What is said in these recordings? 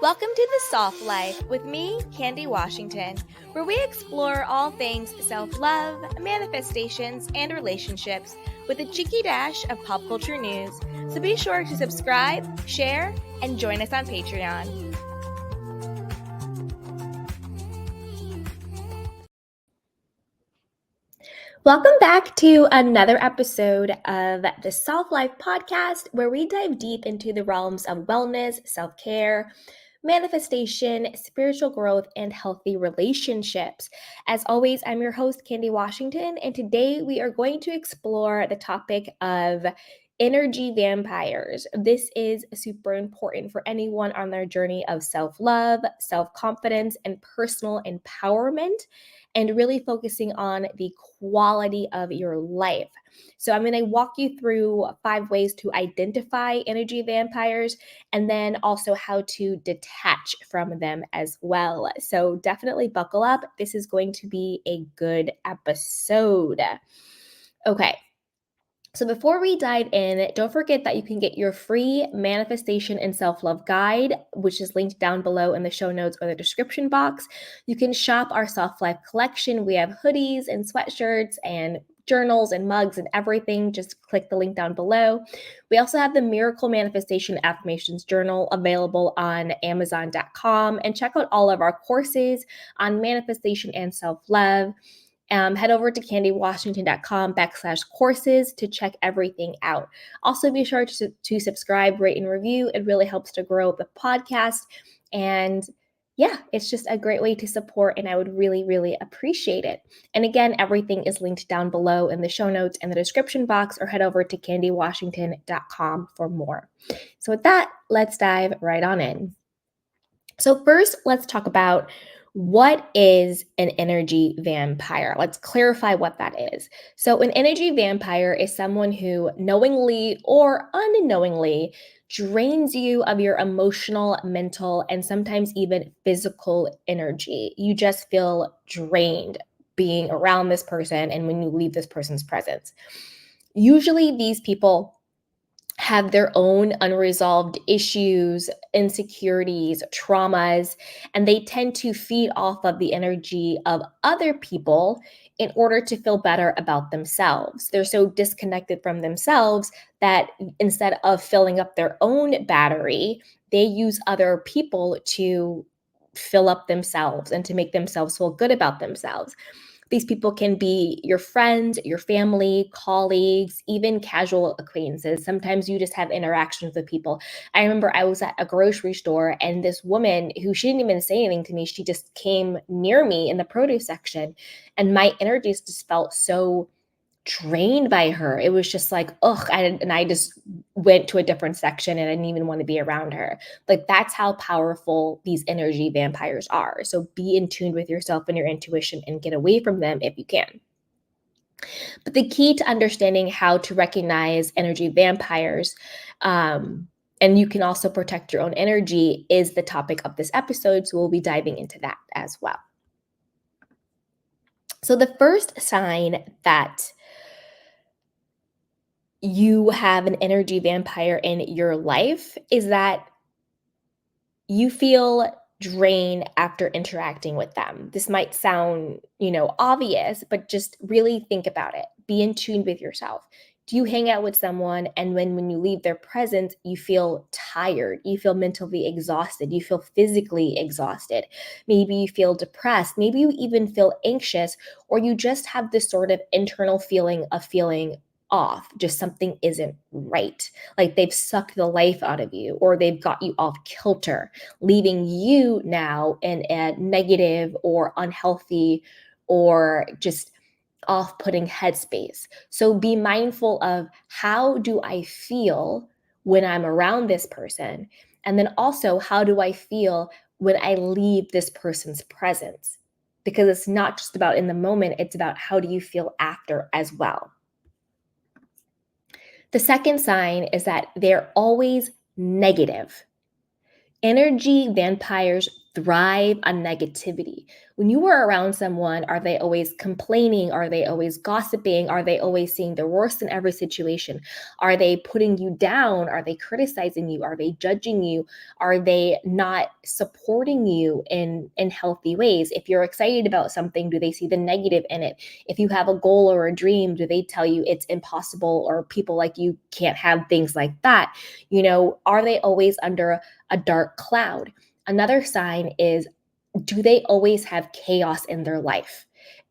Welcome to The Soft Life with me, Candy Washington, where we explore all things self-love, manifestations, and relationships with a cheeky dash of pop culture news. So be sure to subscribe, share, and join us on Patreon. Welcome back to another episode of the Soft Life podcast, where we dive deep into the realms of wellness, self-care, manifestation, spiritual growth, and healthy relationships. As always, I'm your host, Candy Washington, and today we are going to explore the topic of energy vampires. This is super important for anyone on their journey of self-love, self-confidence, and personal empowerment, and really focusing on the quality of your life. So I'm going to walk you through 5 ways to identify energy vampires, and then also how to detach from them as well. So definitely buckle up. This is going to be a good episode. Okay. So before we dive in, don't forget that you can get your free manifestation and self-love guide, which is linked down below in the show notes or the description box. You can shop our Soft Life collection. We have hoodies and sweatshirts and journals and mugs and everything. Just click the link down below. We also have the Miracle Manifestation Affirmations Journal available on Amazon.com, and check out all of our courses on manifestation and self-love. Head over to candywashington.com/courses to check everything out. Also, be sure to subscribe, rate, and review. It really helps to grow the podcast. And yeah, it's just a great way to support, and I would really, really appreciate it. And again, everything is linked down below in the show notes and the description box, or head over to candywashington.com for more. So with that, let's dive right on in. So first, let's talk about what is an energy vampire. Let's clarify what that is. So an energy vampire is someone who knowingly or unknowingly drains you of your emotional, mental, and sometimes even physical energy. You just feel drained being around this person and when you leave this person's presence. Usually these people have their own unresolved issues, insecurities, traumas, and they tend to feed off of the energy of other people in order to feel better about themselves. They're so disconnected from themselves that instead of filling up their own battery, they use other people to fill up themselves and to make themselves feel good about themselves. These people can be your friends, your family, colleagues, even casual acquaintances. Sometimes you just have interactions with people. I remember I was at a grocery store and this woman who she didn't even say anything to me, she just came near me in the produce section, and my energies just felt so drained by her. It was just like, ugh. And I just went to a different section and I didn't even want to be around her. Like, that's how powerful these energy vampires are. So be in tune with yourself and your intuition and get away from them if you can. But the key to understanding how to recognize energy vampires, and you can also protect your own energy, is the topic of this episode. So we'll be diving into that as well. So the first sign that you have an energy vampire in your life is that you feel drained after interacting with them. This might sound, obvious, but just really think about it. Be in tune with yourself. Do you hang out with someone and when you leave their presence, you feel tired, you feel mentally exhausted, you feel physically exhausted, maybe you feel depressed, maybe you even feel anxious, or you just have this sort of internal feeling of feeling off, just something isn't right. Like they've sucked the life out of you, or they've got you off kilter, leaving you now in a negative or unhealthy or just off-putting headspace. So be mindful of, how do I feel when I'm around this person? And then also, how do I feel when I leave this person's presence? Because it's not just about in the moment, it's about how do you feel after as well. The second sign is that they're always negative. Energy vampires thrive on negativity. When you are around someone, are they always complaining? Are they always gossiping? Are they always seeing the worst in every situation? Are they putting you down? Are they criticizing you? Are they judging you? Are they not supporting you in healthy ways? If you're excited about something, do they see the negative in it? If you have a goal or a dream, do they tell you it's impossible or people like you can't have things like that? Are they always under a dark cloud? Another sign is, do they always have chaos in their life?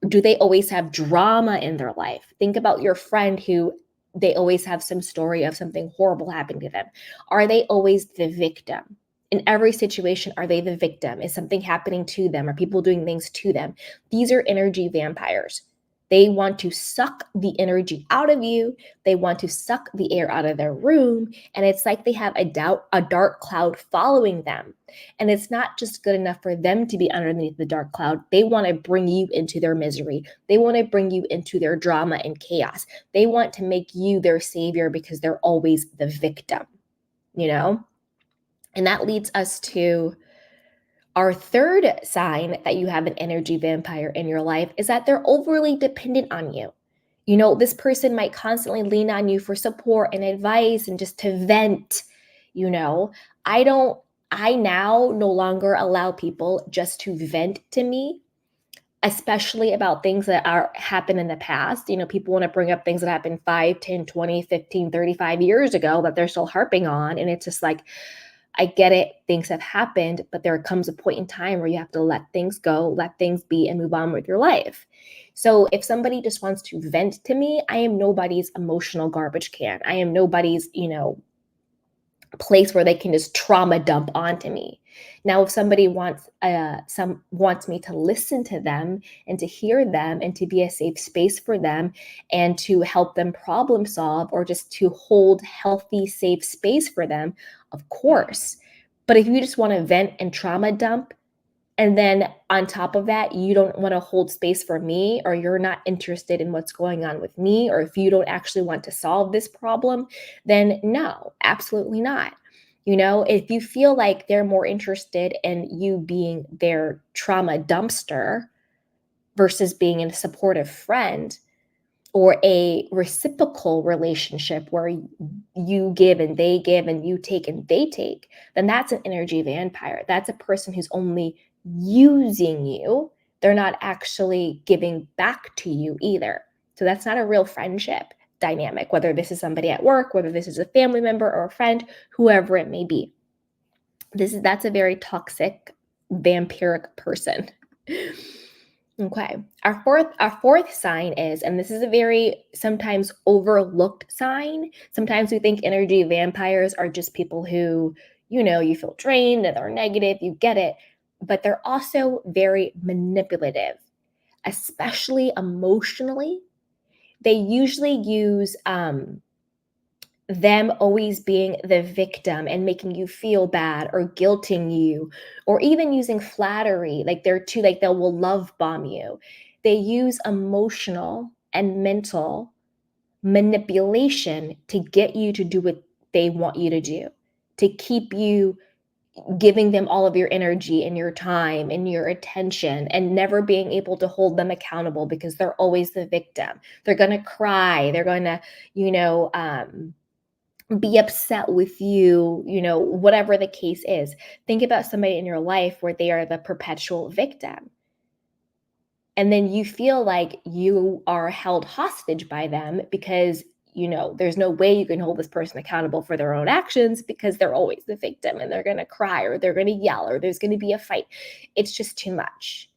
Do they always have drama in their life? Think about your friend who they always have some story of something horrible happening to them. Are they always the victim? In every situation, are they the victim? Is something happening to them? Are people doing things to them? These are energy vampires. They want to suck the energy out of you. They want to suck the air out of their room. And it's like they have a dark cloud following them. And it's not just good enough for them to be underneath the dark cloud. They want to bring you into their misery. They want to bring you into their drama and chaos. They want to make you their savior because they're always the victim, you know? And that leads us to our third sign that you have an energy vampire in your life is that they're overly dependent on you. This person might constantly lean on you for support and advice and just to vent. You know, I don't, I now no longer allow people just to vent to me, especially about things that are happened in the past. People want to bring up things that happened 5, 10, 20, 15, 35 years ago that they're still harping on. And it's just like, I get it, things have happened, but there comes a point in time where you have to let things go, let things be, and move on with your life. So if somebody just wants to vent to me, I am nobody's emotional garbage can. I am nobody's, place where they can just trauma dump onto me. Now, if somebody wants me to listen to them and to hear them and to be a safe space for them and to help them problem solve or just to hold healthy, safe space for them, of course. But if you just want to vent and trauma dump, and then on top of that, you don't want to hold space for me, or you're not interested in what's going on with me, or if you don't actually want to solve this problem, then no, absolutely not. If you feel like they're more interested in you being their trauma dumpster versus being a supportive friend, or a reciprocal relationship where you give and you take and they take, then that's an energy vampire. That's a person who's only using you. They're not actually giving back to you either. So that's not a real friendship dynamic, whether this is somebody at work, whether this is a family member or a friend, whoever it may be. That's a very toxic, vampiric person. Okay. Our fourth sign is, and this is a very sometimes overlooked sign. Sometimes we think energy vampires are just people who, you feel drained and they're negative, you get it, but they're also very manipulative, especially emotionally. They usually use them always being the victim and making you feel bad or guilting you, or even using flattery, like they will love bomb you. They use emotional and mental manipulation to get you to do what they want you to do, to keep you giving them all of your energy and your time and your attention, and never being able to hold them accountable because they're always the victim. They're going to cry, they're going to be upset with you, whatever the case is. Think about somebody in your life where they are the perpetual victim. And then you feel like you are held hostage by them because, there's no way you can hold this person accountable for their own actions because they're always the victim and they're going to cry or they're going to yell or there's going to be a fight. It's just too much.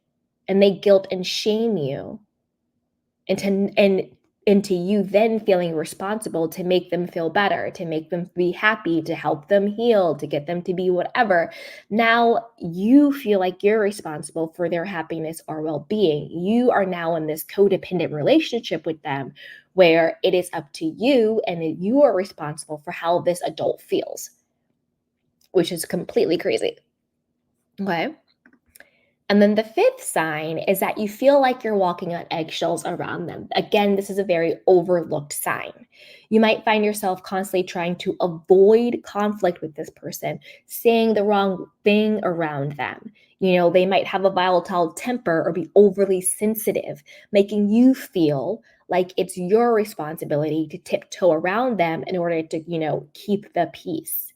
And they guilt and shame you into you then feeling responsible to make them feel better, to make them be happy, to help them heal, to get them to be whatever. Now you feel like you're responsible for their happiness or well-being. You are now in this codependent relationship with them where it is up to you and you are responsible for how this adult feels, which is completely crazy. Okay. And then the fifth sign is that you feel like you're walking on eggshells around them. Again, this is a very overlooked sign. You might find yourself constantly trying to avoid conflict with this person, saying the wrong thing around them. They might have a volatile temper or be overly sensitive, making you feel like it's your responsibility to tiptoe around them in order to, keep the peace.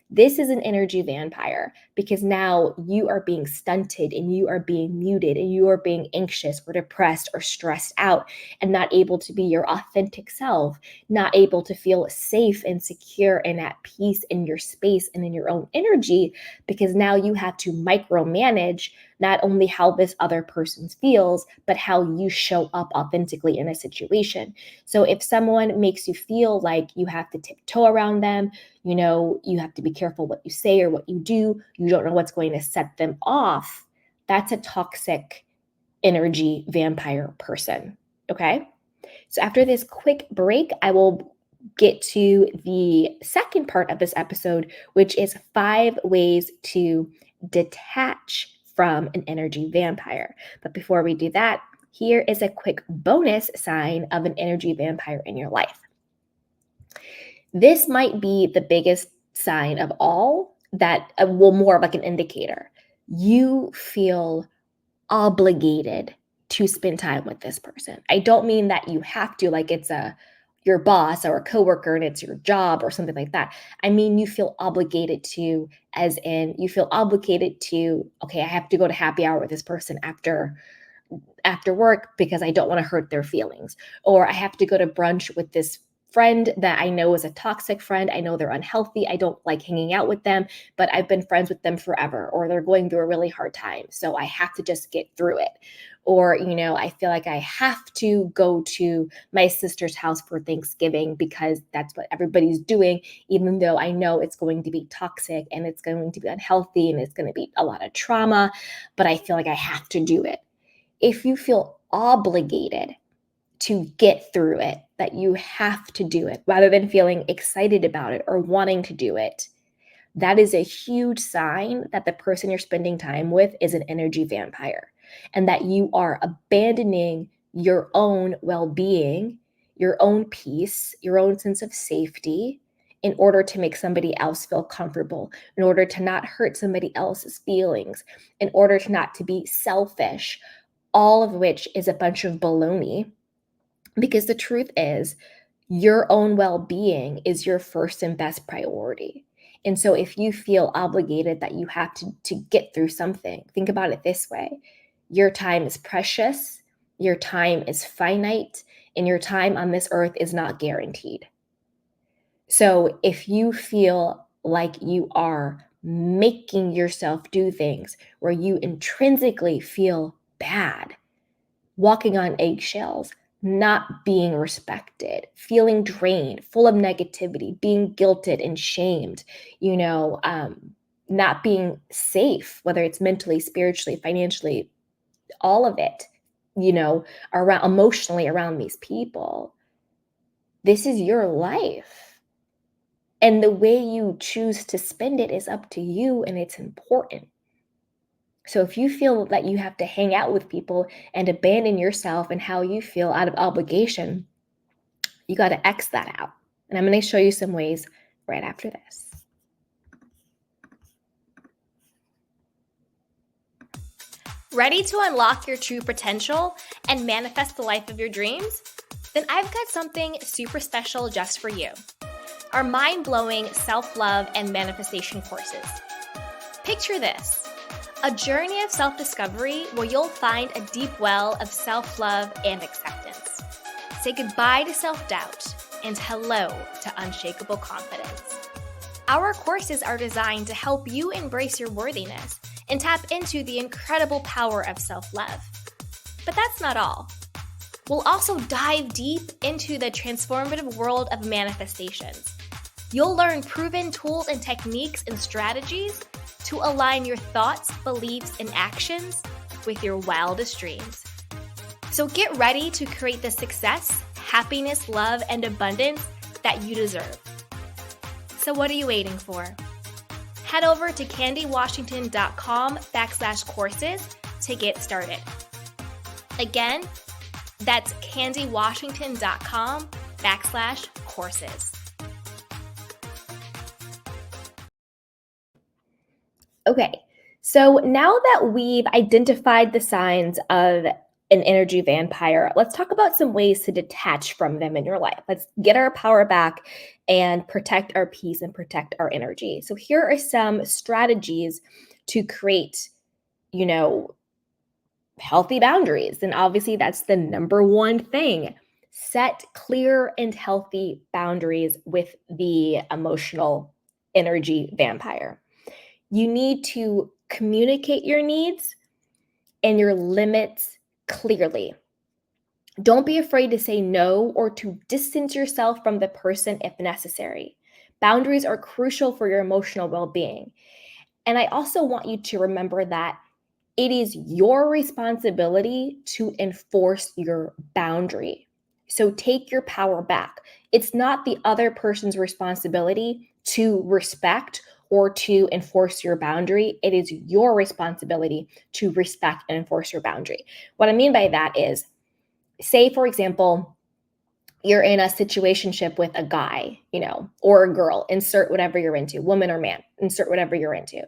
This is an energy vampire because now you are being stunted and you are being muted and you are being anxious or depressed or stressed out and not able to be your authentic self, not able to feel safe and secure and at peace in your space and in your own energy, because now you have to micromanage not only how this other person feels, but how you show up authentically in a situation. So if someone makes you feel like you have to tiptoe around them, you have to be careful what you say or what you do, you don't know what's going to set them off, that's a toxic energy vampire person. Okay. So after this quick break, I will get to the second part of this episode, which is 5 ways to detach from an energy vampire. But before we do that, here is a quick bonus sign of an energy vampire in your life. This might be the biggest sign of all that, more of like an indicator. You feel obligated to spend time with this person. I don't mean that you have to, like it's your boss or a coworker and it's your job or something like that. I mean, you feel obligated to, as in you feel obligated to, okay, I have to go to happy hour with this person after work because I don't want to hurt their feelings. Or I have to go to brunch with this friend that I know is a toxic friend. I know they're unhealthy. I don't like hanging out with them, but I've been friends with them forever, or they're going through a really hard time. So I have to just get through it. Or, I feel like I have to go to my sister's house for Thanksgiving because that's what everybody's doing, even though I know it's going to be toxic and it's going to be unhealthy and it's going to be a lot of trauma, but I feel like I have to do it. If you feel obligated to get through it, that you have to do it rather than feeling excited about it or wanting to do it, that is a huge sign that the person you're spending time with is an energy vampire and that you are abandoning your own well-being, your own peace, your own sense of safety in order to make somebody else feel comfortable, in order to not hurt somebody else's feelings, in order to not to be selfish, all of which is a bunch of baloney. Because the truth is, your own well-being is your first and best priority. And so if you feel obligated that you have to get through something, think about it this way. Your time is precious, your time is finite, and your time on this earth is not guaranteed. So if you feel like you are making yourself do things where you intrinsically feel bad, walking on eggshells, not being respected, feeling drained, full of negativity, being guilted and shamed, not being safe, whether it's mentally, spiritually, financially, all of it, around emotionally around these people. This is your life. And the way you choose to spend it is up to you, and it's important. So if you feel that you have to hang out with people and abandon yourself and how you feel out of obligation, you got to X that out. And I'm going to show you some ways right after this. Ready to unlock your true potential and manifest the life of your dreams? Then I've got something super special just for you. Our mind-blowing self-love and manifestation courses. Picture this. A journey of self-discovery where you'll find a deep well of self-love and acceptance. Say goodbye to self-doubt and hello to unshakable confidence. Our courses are designed to help you embrace your worthiness and tap into the incredible power of self-love. But that's not all. We'll also dive deep into the transformative world of manifestations. You'll learn proven tools and techniques and strategies to align your thoughts, beliefs, and actions with your wildest dreams. So get ready to create the success, happiness, love, and abundance that you deserve. So what are you waiting for? Head over to candywashington.com/courses to get started. Again, that's candywashington.com/courses. Okay, so now that we've identified the signs of an energy vampire, let's talk about some ways to detach from them in your life. Let's get our power back and protect our peace and protect our energy. So here are some strategies to create, healthy boundaries. And obviously that's the number one thing. Set clear and healthy boundaries with the emotional energy vampire. You need to communicate your needs and your limits clearly. Don't be afraid to say no or to distance yourself from the person if necessary. Boundaries are crucial for your emotional well being. And I also want you to remember that it is your responsibility to enforce your boundary. So take your power back. It's not the other person's responsibility to respect or to enforce your boundary. It is your responsibility to respect and enforce your boundary. What I mean by that is, say, for example, you're in a situationship with a guy, or a girl, insert whatever you're into, woman or man, insert whatever you're into.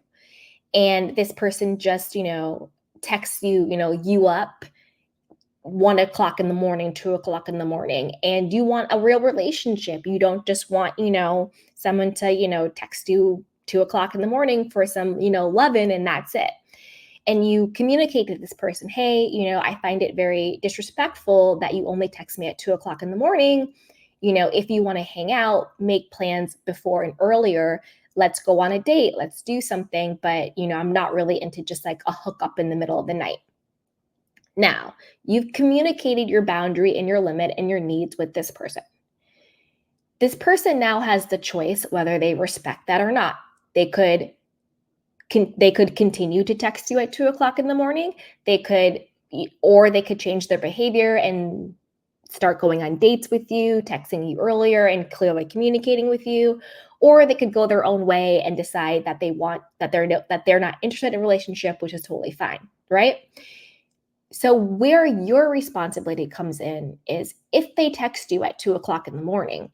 And this person just, texts you, you up 1 o'clock in the morning, 2 o'clock in the morning, and you want a real relationship. You don't just want, someone to, text you 2 o'clock in the morning for some, loving, and that's it. And you communicate to this person, hey, I find it very disrespectful that you only text me at 2 o'clock in the morning. If you want to hang out, make plans before and earlier. Let's go on a date. Let's do something. But, I'm not really into just like a hookup in the middle of the night. Now, you've communicated your boundary and your limit and your needs with this person. This person now has the choice whether they respect that or not. They could continue to text you at 2 o'clock in the morning. They could change their behavior and start going on dates with you, texting you earlier and clearly communicating with you, or they could go their own way and decide that they're not interested in a relationship, which is totally fine, right? So where your responsibility comes in is if they text you at 2 o'clock in the morning,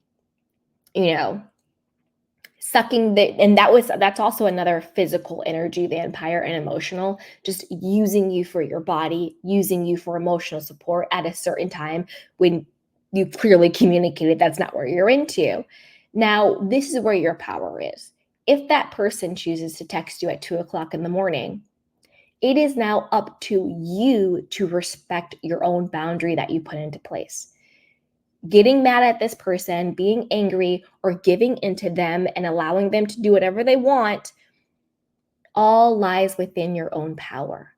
that's also another physical energy vampire and emotional, just using you for your body, using you for emotional support at a certain time when you clearly communicated that's not where you're into. Now, this is where your power is. If that person chooses to text you at 2 o'clock in the morning, it is now up to you to respect your own boundary that you put into place. Getting mad at this person, being angry, or giving into them and allowing them to do whatever they want, all lies within your own power.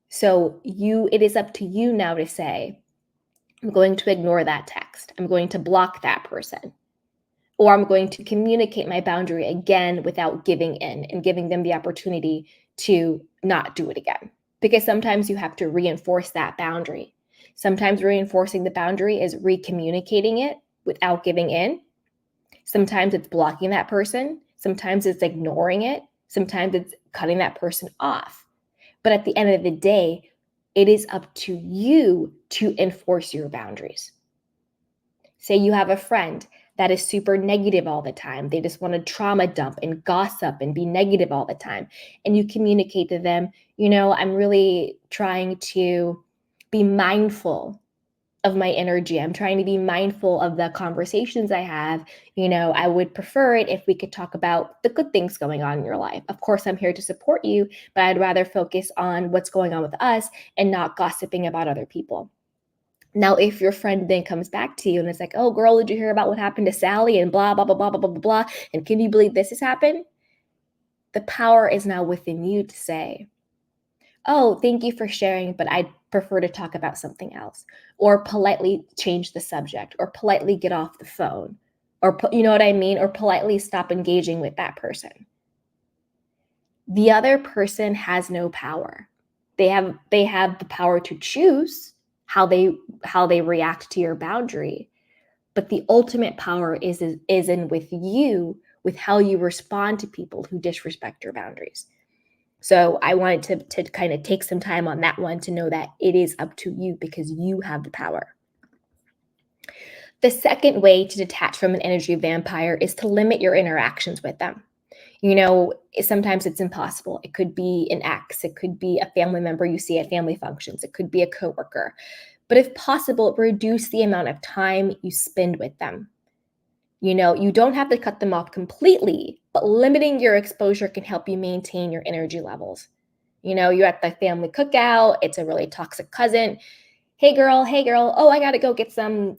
So it is up to you now to say, I'm going to ignore that text. I'm going to block that person. Or I'm going to communicate my boundary again without giving in and giving them the opportunity to not do it again. Because sometimes you have to reinforce that boundary. Sometimes reinforcing the boundary is recommunicating it without giving in. Sometimes it's blocking that person. Sometimes it's ignoring it. Sometimes it's cutting that person off. But at the end of the day, it is up to you to enforce your boundaries. Say you have a friend that is super negative all the time. They just want to trauma dump and gossip and be negative all the time. And you communicate to them, I'm really trying to be mindful of my energy. I'm trying to be mindful of the conversations I have. I would prefer it if we could talk about the good things going on in your life. Of course, I'm here to support you, but I'd rather focus on what's going on with us and not gossiping about other people. Now, if your friend then comes back to you and it's like, oh, girl, did you hear about what happened to Sally and blah, blah, blah, blah, blah, blah, blah, blah. And can you believe this has happened? The power is now within you to say, oh, thank you for sharing, but I'd prefer to talk about something else, or politely change the subject, or politely get off the phone, or you know what I mean? Or politely stop engaging with that person. The other person has no power. They have the power to choose how they react to your boundary, but the ultimate power is in with you, with how you respond to people who disrespect your boundaries. So I wanted to kind of take some time on that one to know that it is up to you because you have the power. The second way to detach from an energy vampire is to limit your interactions with them. Sometimes it's impossible. It could be an ex, it could be a family member you see at family functions, it could be a coworker. But if possible, reduce the amount of time you spend with them. You don't have to cut them off completely, but limiting your exposure can help you maintain your energy levels. You're at the family cookout, it's a really toxic cousin. Hey girl, oh, I gotta go get some,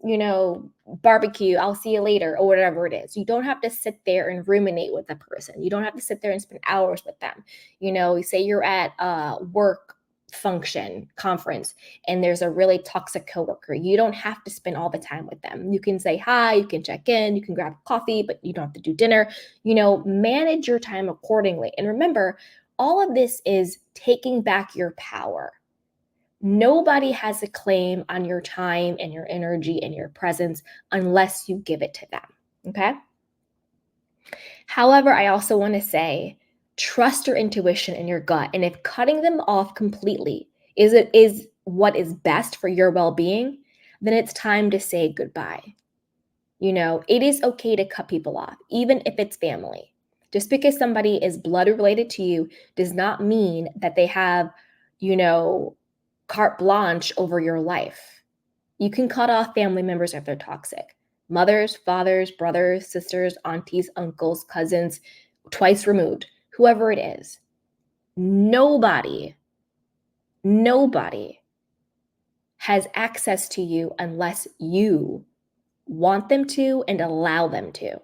barbecue. I'll see you later, or whatever it is. You don't have to sit there and ruminate with the person. You don't have to sit there and spend hours with them. Say you're at a work function conference and there's a really toxic coworker. You don't have to spend all the time with them. You can say hi, you can check in, you can grab coffee, but you don't have to do dinner. Manage your time accordingly. And remember, all of this is taking back your power. Nobody has a claim on your time and your energy and your presence unless you give it to them. Okay. However, I also want to say, trust your intuition and your gut. And if cutting them off completely is what is best for your well-being, then it's time to say goodbye. It is okay to cut people off, even if it's family. Just because somebody is blood related to you does not mean that they have, carte blanche over your life. You can cut off family members if they're toxic. Mothers, fathers, brothers, sisters, aunties, uncles, cousins, twice removed, whoever it is. Nobody has access to you unless you want them to and allow them to.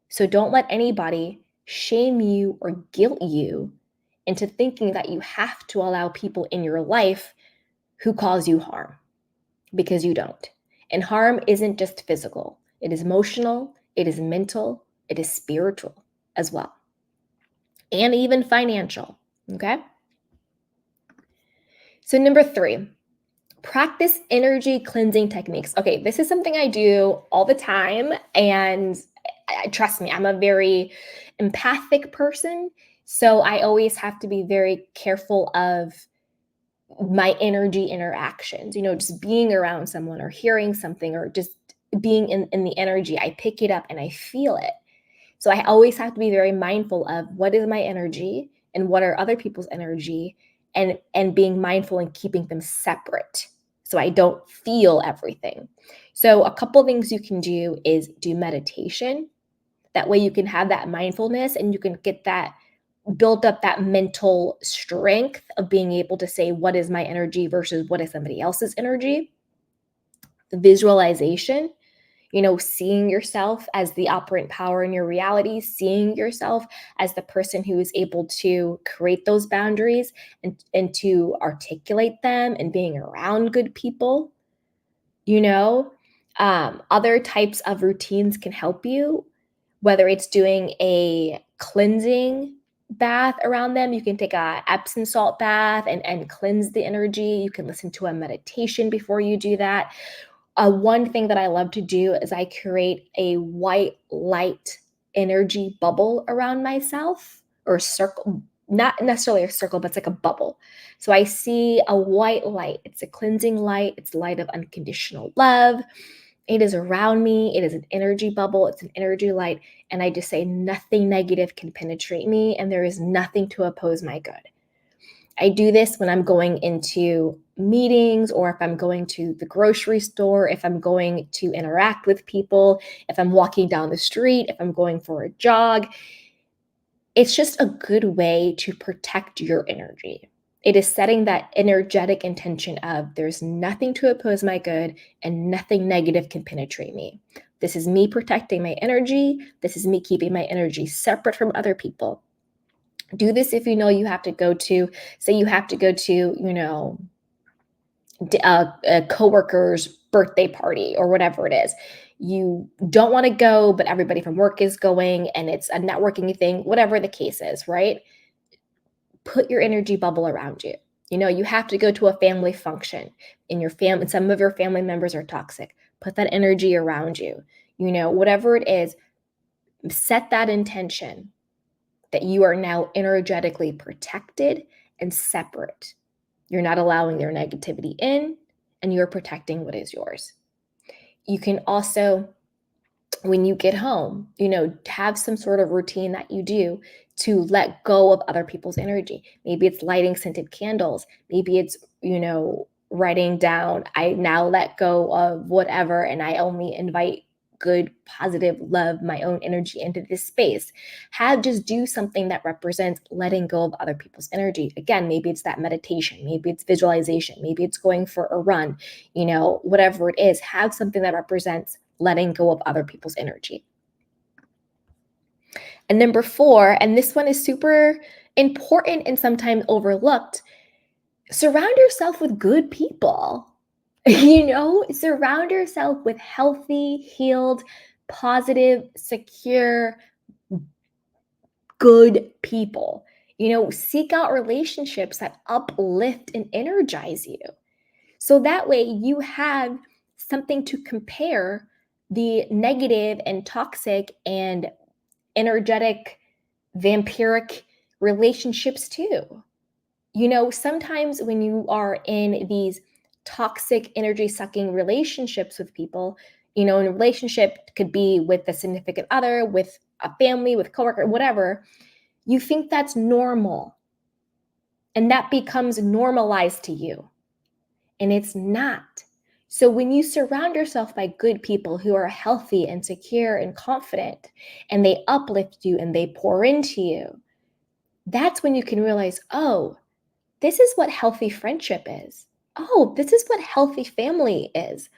So don't let anybody shame you or guilt you into thinking that you have to allow people in your life who cause you harm, because you don't. And harm isn't just physical. It is emotional, it is mental, it is spiritual as well. And even financial, okay? So number 3, practice energy cleansing techniques. Okay, this is something I do all the time, and trust me, I'm a very empathic person, so I always have to be very careful of my energy interactions, just being around someone or hearing something or just being in the energy. I pick it up and I feel it. So I always have to be very mindful of what is my energy and what are other people's energy, and being mindful and keeping them separate so I don't feel everything. So a couple things you can do is do meditation. That way you can have that mindfulness and you can get that build up that mental strength of being able to say, what is my energy versus what is somebody else's energy? Visualization, seeing yourself as the operant power in your reality, seeing yourself as the person who is able to create those boundaries and to articulate them, and being around good people, other types of routines can help you, whether it's doing a cleansing bath around them. You can take a Epsom salt bath and cleanse the energy. You can listen to a meditation before you do that. One thing that I love to do is I create a white light energy bubble around myself, or a circle, not necessarily a circle, but it's like a bubble. So I see a white light. It's a cleansing light. It's light of unconditional love. It is around me. It is an energy bubble. It's an energy light. And I just say nothing negative can penetrate me, and there is nothing to oppose my good. I do this when I'm going into meetings, or if I'm going to the grocery store, if I'm going to interact with people, if I'm walking down the street, if I'm going for a jog. It's just a good way to protect your energy. It is setting that energetic intention of there's nothing to oppose my good and nothing negative can penetrate me. This is me protecting my energy. This is me keeping my energy separate from other people. Do this if you know you have to go to, say you have to go to, a coworker's birthday party or whatever it is. You don't want to go, but everybody from work is going and it's a networking thing, whatever the case is, right? Put your energy bubble around you. You have to go to a family function in your family. Some of your family members are toxic. Put that energy around you. Whatever it is, set that intention that you are now energetically protected and separate. You're not allowing their negativity in, and you're protecting what is yours. You can also, when you get home, have some sort of routine that you do to let go of other people's energy. Maybe it's lighting scented candles. Maybe it's, writing down, I now let go of whatever, and I only invite good, positive love, my own energy into this space. Just do something that represents letting go of other people's energy. Again, maybe it's that meditation, maybe it's visualization, maybe it's going for a run, whatever it is, have something that represents letting go of other people's energy. And number 4, and this one is super important and sometimes overlooked, surround yourself with good people. Surround yourself with healthy, healed, positive, secure, good people. Seek out relationships that uplift and energize you. So that way you have something to compare the negative and toxic and energetic, vampiric relationships to. Sometimes when you are in these toxic, energy sucking relationships with people, and a relationship could be with a significant other, with a family, with coworker, whatever, you think that's normal. And that becomes normalized to you. And it's not. So when you surround yourself by good people who are healthy and secure and confident, and they uplift you and they pour into you, that's when you can realize, oh, this is what healthy friendship is. Oh, this is what healthy family is.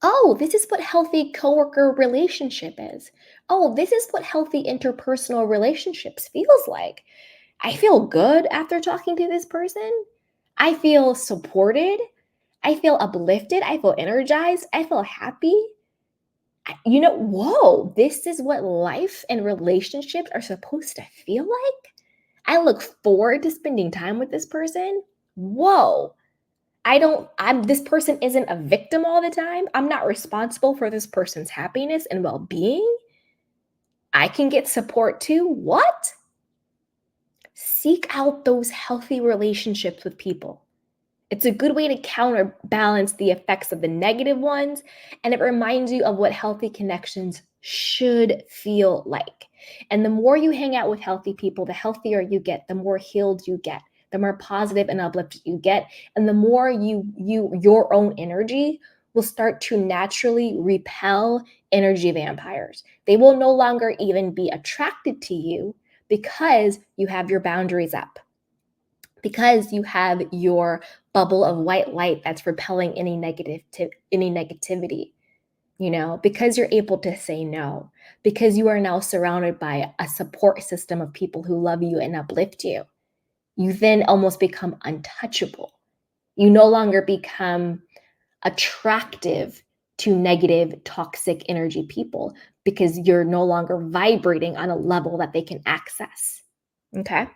Oh, this is what healthy coworker relationship is. Oh, this is what healthy interpersonal relationships feels like. I feel good after talking to this person. I feel supported. I feel uplifted. I feel energized. I feel happy. Whoa, this is what life and relationships are supposed to feel like. I look forward to spending time with this person. Whoa. This person isn't a victim all the time. I'm not responsible for this person's happiness and well-being. I can get support too. What? Seek out those healthy relationships with people. It's a good way to counterbalance the effects of the negative ones, and it reminds you of what healthy connections should feel like. And the more you hang out with healthy people, the healthier you get, the more healed you get, the more positive and uplifted you get, and the more your own energy will start to naturally repel energy vampires. They will no longer even be attracted to you because you have your boundaries up, because you have your bubble of white light that's repelling any negativity, because you're able to say no, because you are now surrounded by a support system of people who love you and uplift you. You then almost become untouchable. You no longer become attractive to negative, toxic energy people because you're no longer vibrating on a level that they can access. Okay.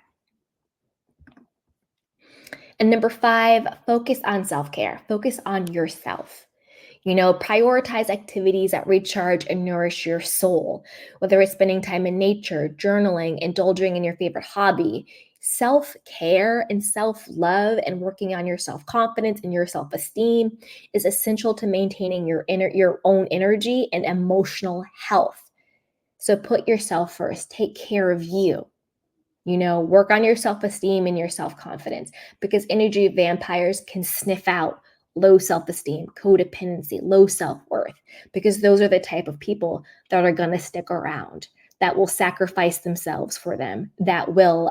And number 5, focus on self-care. Focus on yourself. Prioritize activities that recharge and nourish your soul, whether it's spending time in nature, journaling, indulging in your favorite hobby. Self-care and self-love and working on your self-confidence and your self-esteem is essential to maintaining your own energy and emotional health. So put yourself first. Take care of you. Work on your self-esteem and your self-confidence, because energy vampires can sniff out low self-esteem, codependency, low self-worth, because those are the type of people that are going to stick around, that will sacrifice themselves for them, that will,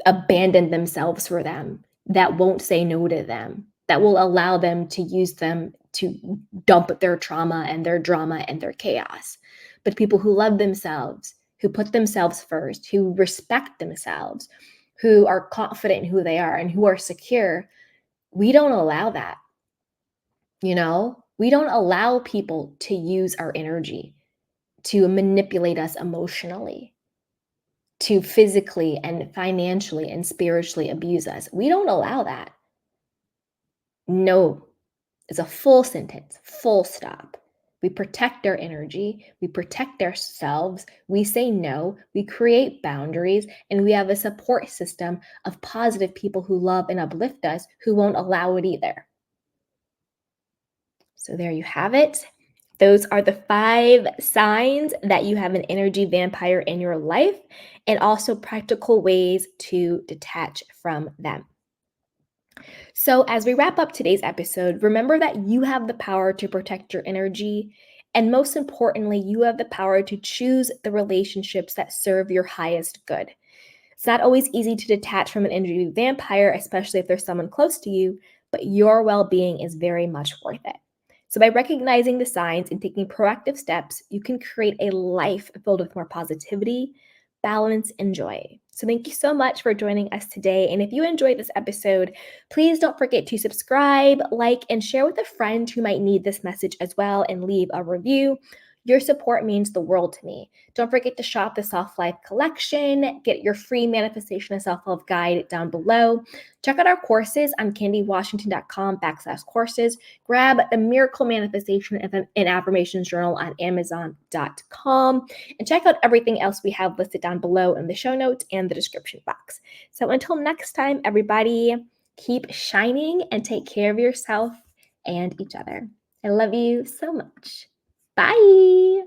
abandon themselves for them, that won't say no to them, that will allow them to use them to dump their trauma and their drama and their chaos. But people who love themselves, who put themselves first, who respect themselves, who are confident in who they are and who are secure, we don't allow that. We don't allow people to use our energy, to manipulate us emotionally, to physically and financially and spiritually abuse us. We don't allow that. No, it's a full sentence, full stop. We protect our energy, we protect ourselves, we say no, we create boundaries, and we have a support system of positive people who love and uplift us who won't allow it either. So there you have it. Those are the 5 signs that you have an energy vampire in your life, and also practical ways to detach from them. So, as we wrap up today's episode, remember that you have the power to protect your energy. And most importantly, you have the power to choose the relationships that serve your highest good. It's not always easy to detach from an energy vampire, especially if there's someone close to you, but your well being is very much worth it. So, by recognizing the signs and taking proactive steps, you can create a life filled with more positivity, balance, and joy. So, thank you so much for joining us today. And if you enjoyed this episode, please don't forget to subscribe, like, and share with a friend who might need this message as well, and leave a review. Your support means the world to me. Don't forget to shop the Soft Life collection. Get your free Manifestation and Self-Love guide down below. Check out our courses on candywashington.com/courses. Grab the Miracle Manifestation and Affirmations Journal on amazon.com. And check out everything else we have listed down below in the show notes and the description box. So until next time, everybody, keep shining and take care of yourself and each other. I love you so much. Bye.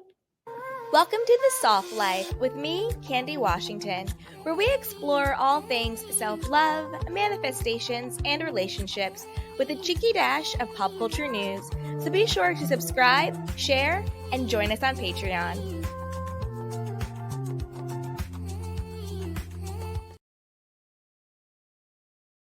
Welcome to the Soft Life with me, Candy Washington, where we explore all things self-love, manifestations, and relationships with a cheeky dash of pop culture news. So be sure to subscribe, share, and join us on Patreon.